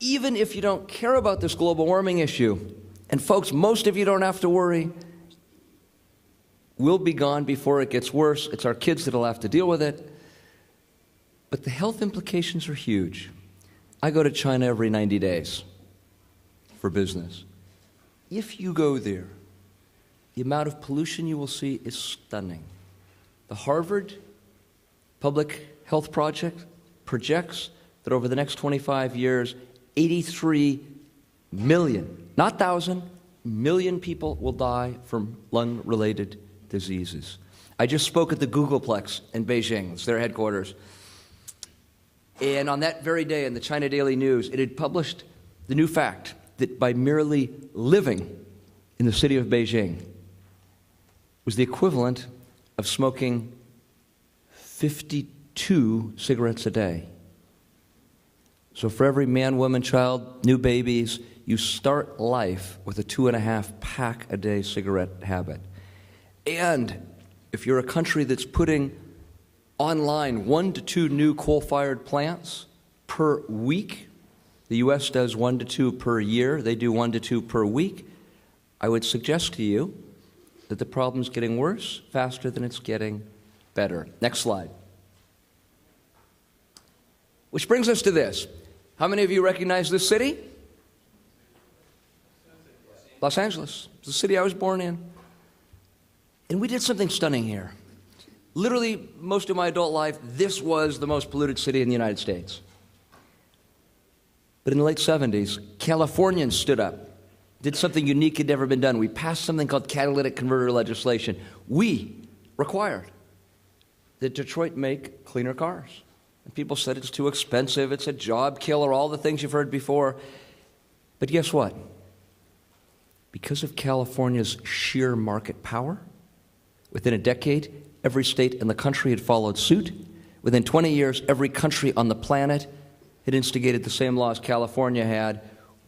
even if you don't care about this global warming issue, and folks, most of you don't have to worry, we'll be gone before it gets worse. It's our kids that'll have to deal with it. But the health implications are huge. I go to China every 90 days for business. If you go there, the amount of pollution you will see is stunning. The Harvard Public Health Project projects that over the next 25 years, 83 million, not 1,000, million people will die from lung-related diseases. I just spoke at the Googleplex in Beijing. It's their headquarters. And on that very day in the China Daily News, it had published the new fact that by merely living in the city of Beijing was the equivalent of smoking 52 cigarettes a day. So for every man, woman, child, new babies, you start life with a 2.5 pack a day cigarette habit. And if you're a country that's putting online 1 to 2 new coal-fired plants per week, the U.S. does 1 to 2 per year, they do 1 to 2 per week, I would suggest to you that the problem's getting worse faster than it's getting better. Next slide. Which brings us to this. How many of you recognize this city? Los Angeles, the city I was born in. And we did something stunning here. Literally, most of my adult life, this was the most polluted city in the United States. But in the late 70s, Californians stood up, did something unique had never been done. We passed something called catalytic converter legislation. We required that Detroit make cleaner cars. And people said it's too expensive, it's a job killer, all the things you've heard before. But guess what? Because of California's sheer market power, within a decade, every state in the country had followed suit. Within 20 years, every country on the planet had instigated the same laws California had.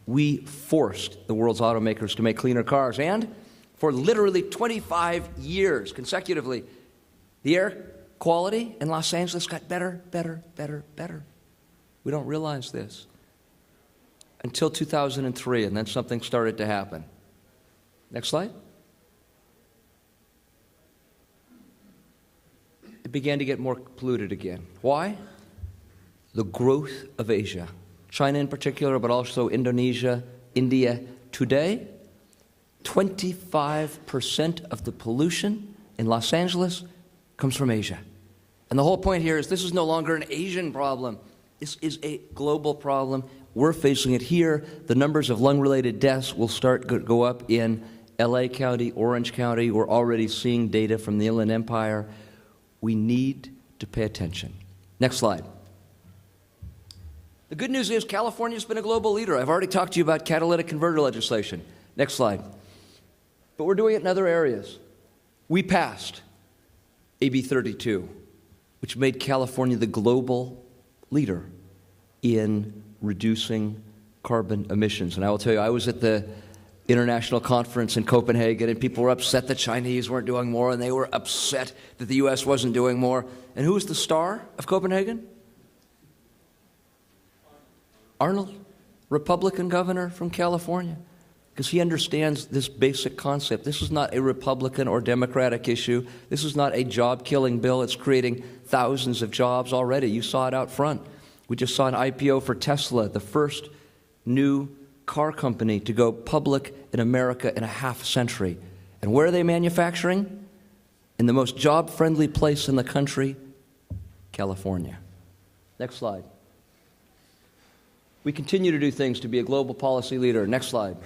We forced the world's automakers to make cleaner cars. And for literally 25 years consecutively, the air quality in Los Angeles got better, better, better, better. We don't realize this. Until 2003, and then something started to happen. Next slide. It began to get more polluted again. Why? The growth of Asia. China in particular, but also Indonesia, India. Today, 25% of the pollution in Los Angeles comes from Asia. And the whole point here is this is no longer an Asian problem. This is a global problem. We're facing it here. The numbers of lung-related deaths will start to go up in LA County, Orange County. We're already seeing data from the Inland Empire. We need to pay attention. Next slide. The good news is California's been a global leader. I've already talked to you about catalytic converter legislation. Next slide. But we're doing it in other areas. We passed AB 32, which made California the global leader in reducing carbon emissions. And I will tell you, I was at the international conference in Copenhagen, and people were upset the Chinese weren't doing more, and they were upset that the U.S. wasn't doing more. And who was the star of Copenhagen? Arnold, Republican governor from California, because he understands this basic concept. This is not a Republican or Democratic issue. This is not a job-killing bill. It's creating thousands of jobs already. You saw it out front. We just saw an IPO for Tesla, the first new car company to go public in America in a half century. And where are they manufacturing? In the most job-friendly place in the country, California. Next slide. We continue to do things to be a global policy leader. Next slide.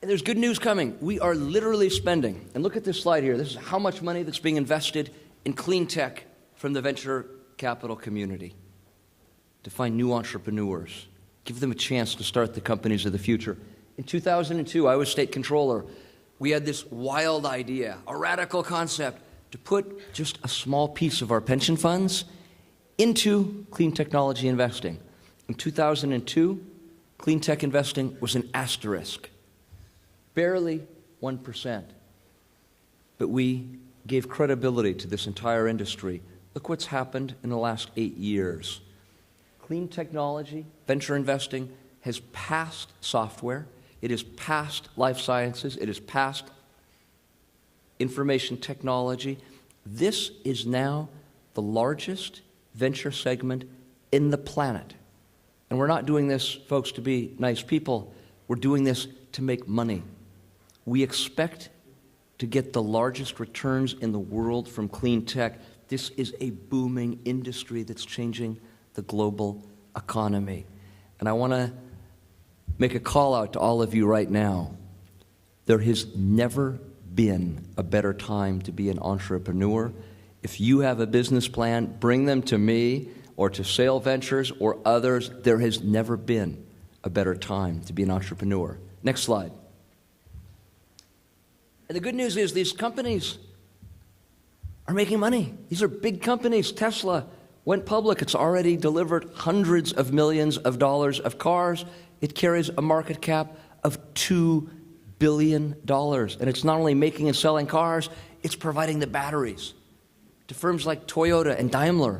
And there's good news coming. We are literally spending, and look at this slide here. This is how much money that's being invested in clean tech from the venture capital community to find new entrepreneurs, give them a chance to start the companies of the future. In 2002, I was state controller. We had this wild idea, a radical concept, to put just a small piece of our pension funds into clean technology investing. In 2002, clean tech investing was an asterisk, barely 1%. But we gave credibility to this entire industry. Look what's happened in the last 8 years. Clean technology, venture investing, has passed software. It is past life sciences. It is past information technology. This is now the largest venture segment in the planet. And we're not doing this, folks, to be nice people. We're doing this to make money. We expect to get the largest returns in the world from clean tech. This is a booming industry that's changing the global economy. And I want to make a call out to all of you right now. There has never been a better time to be an entrepreneur. If you have a business plan, bring them to me or to Sail Ventures or others. There has never been a better time to be an entrepreneur. Next slide. And the good news is these companies are making money. These are big companies. Tesla went public. It's already delivered hundreds of millions of dollars of cars. It carries a market cap of $2 billion. And it's not only making and selling cars, it's providing the batteries to firms like Toyota and Daimler.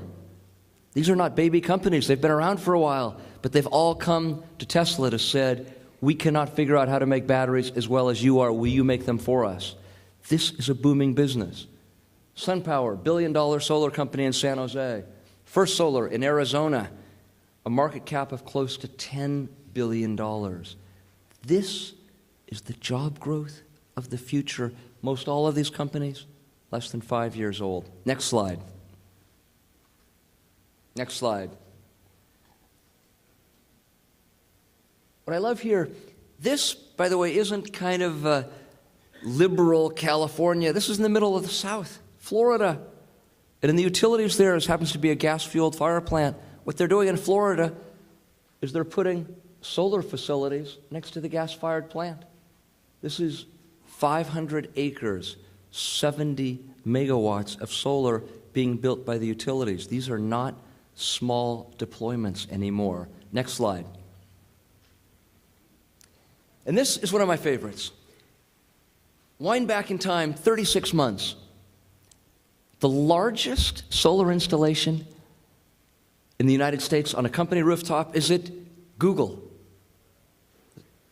These are not baby companies. They've been around for a while, but they've all come to Tesla to said, we cannot figure out how to make batteries as well as you are. Will you make them for us? This is a booming business. SunPower, billion-dollar solar company in San Jose. First Solar in Arizona, a market cap of close to $10 billion. This is the job growth of the future. Most all of these companies, less than 5 years old. Next slide. Next slide. What I love here, this, by the way, isn't kind of liberal California. This is in the middle of the South, Florida. And in the utilities there, this happens to be a gas-fueled fire plant. What they're doing in Florida is they're putting solar facilities next to the gas-fired plant. This is 500 acres, 70 megawatts of solar being built by the utilities. These are not small deployments anymore. Next slide. And this is one of my favorites. Wind back in time 36 months. The largest solar installation in the United States on a company rooftop is at Google,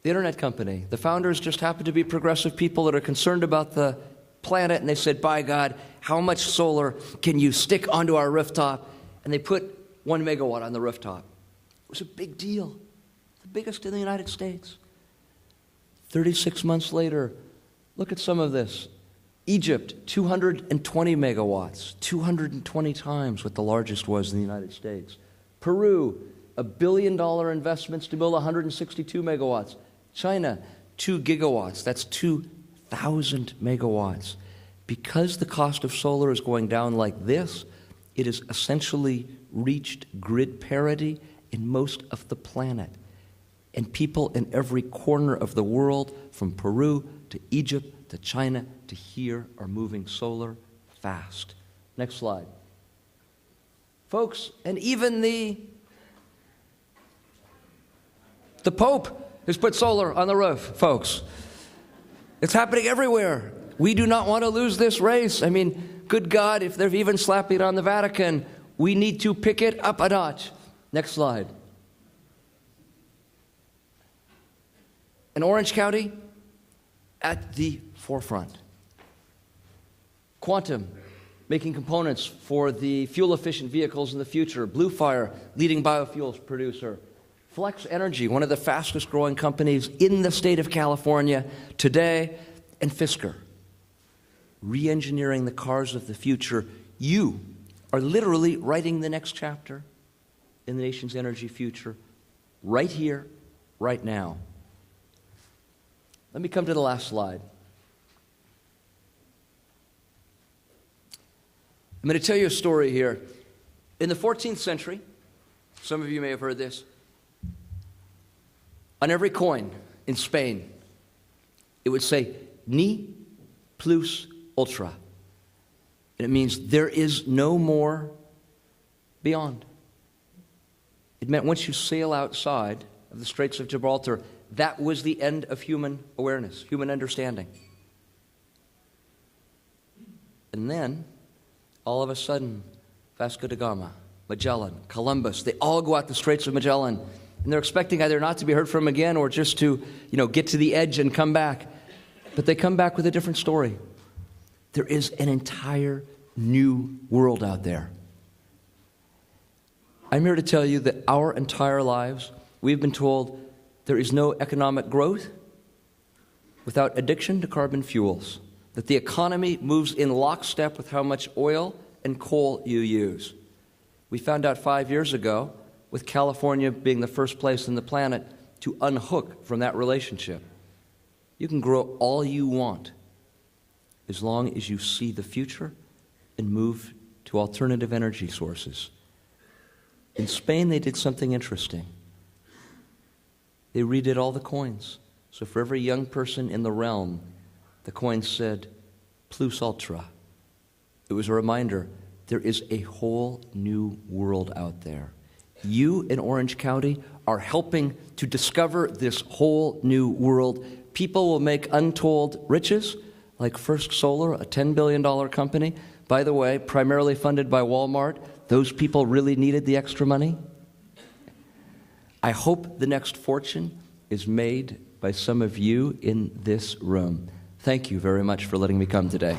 the internet company. The founders just happen to be progressive people that are concerned about the planet, and they said, by God, how much solar can you stick onto our rooftop? And they put 1 megawatt on the rooftop. It was a big deal, the biggest in the United States. 36 months later, look at some of this. Egypt, 220 megawatts, 220 times what the largest was in the United States. Peru, $1 billion investments to build 162 megawatts. China, 2 gigawatts, that's 2,000 megawatts. Because the cost of solar is going down like this, it has essentially reached grid parity in most of the planet. And people in every corner of the world, from Peru to Egypt to China to here, are moving solar fast. Next slide. Folks, and even the Pope has put solar on the roof, folks. It's happening everywhere. We do not want to lose this race. I mean, good God, if they're even slapping it on the Vatican, we need to pick it up a notch. Next slide. In Orange County, at the forefront. Quantum, making components for the fuel-efficient vehicles in the future. Blue Fire, leading biofuels producer. Flex Energy, one of the fastest-growing companies in the state of California today. And Fisker, re-engineering the cars of the future. You are literally writing the next chapter in the nation's energy future right here, right now. Let me come to the last slide. I'm going to tell you a story here. In the 14th century, some of you may have heard this, on every coin in Spain, it would say, ni plus ultra. And it means there is no more beyond. It meant once you sail outside of the Straits of Gibraltar, that was the end of human awareness, human understanding. And then, all of a sudden, Vasco da Gama Magellan, Columbus, they all go out the Straits of Magellan, and they're expecting either not to be heard from again or just to, get to the edge and come back. But they come back with a different story. There is an entire new world out there. I'm here to tell you that our entire lives, we've been told there is no economic growth without addiction to carbon fuels, that the economy moves in lockstep with how much oil and coal you use. We found out 5 years ago, with California being the first place on the planet to unhook from that relationship. You can grow all you want as long as you see the future and move to alternative energy sources. In Spain, they did something interesting. They redid all the coins. So for every young person in the realm, the coin said, plus ultra. It was a reminder, there is a whole new world out there. You in Orange County are helping to discover this whole new world. People will make untold riches, like First Solar, a $10 billion company. By the way, primarily funded by Walmart. Those people really needed the extra money. I hope the next fortune is made by some of you in this room. Thank you very much for letting me come today.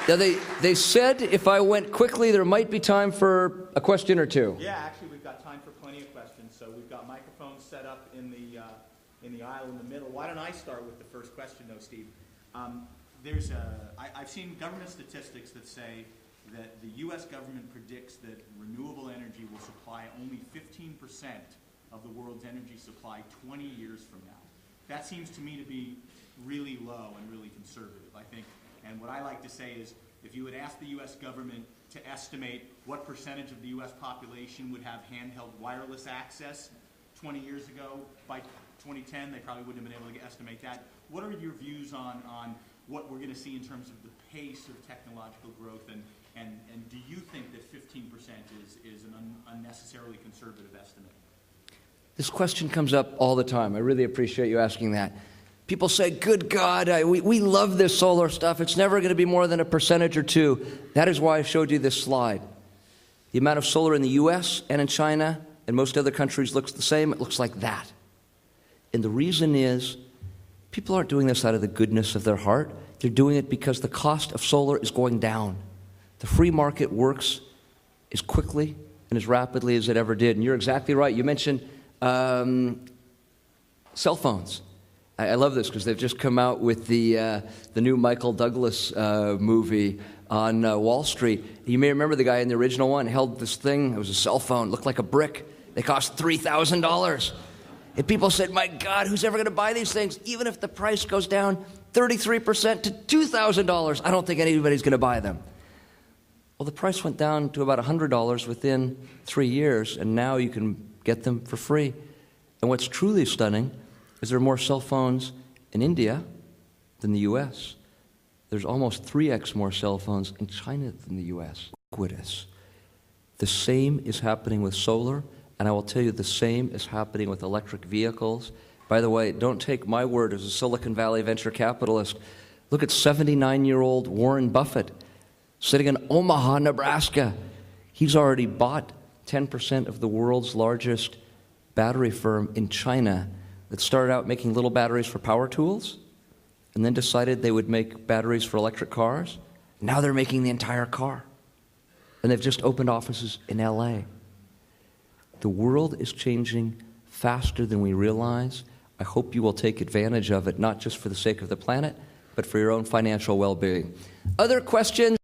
Now, they said if I went quickly, there might be time for a question or two. Yeah, actually, we've got time for plenty of questions. So we've got microphones set up in the aisle in the middle. Why don't I start with the first question, though, Steve? I've seen government statistics that say that the U.S. government predicts that renewable energy will supply only 15% of the world's energy supply 20 years from now. That seems to me to be really low and really conservative, I think. And what I like to say is, if you would ask the U.S. government to estimate what percentage of the U.S. population would have handheld wireless access 20 years ago, by 2010, they probably wouldn't have been able to estimate that. What are your views on what we're going to see in terms of the pace of technological growth, and do you think that 15% is an unnecessarily conservative estimate? This question comes up all the time. I really appreciate you asking that. People say, good God, we love this solar stuff. It's never going to be more than a percentage or two. That is why I showed you this slide. The amount of solar in the U.S. and in China and most other countries looks the same. It looks like that. And the reason is, people aren't doing this out of the goodness of their heart. They're doing it because the cost of solar is going down. The free market works as quickly and as rapidly as it ever did. And you're exactly right. You mentioned cell phones. I love this because they've just come out with the new Michael Douglas movie on Wall Street. You may remember the guy in the original one held this thing. It was a cell phone. Looked like a brick. They cost $3,000. And people said, my God, who's ever going to buy these things? Even if the price goes down 33% to $2,000, I don't think anybody's going to buy them. Well, the price went down to about $100 within 3 years, and now you can get them for free. And what's truly stunning is there are more cell phones in India than the U.S. There's almost 3x more cell phones in China than the U.S. Ubiquitous. The same is happening with solar, and I will tell you the same is happening with electric vehicles. By the way, don't take my word as a Silicon Valley venture capitalist. Look at 79-year-old Warren Buffett sitting in Omaha, Nebraska. He's already bought 10% of the world's largest battery firm in China that started out making little batteries for power tools and then decided they would make batteries for electric cars. Now they're making the entire car. And they've just opened offices in LA. The world is changing faster than we realize. I hope you will take advantage of it, not just for the sake of the planet, but for your own financial well-being. Other questions?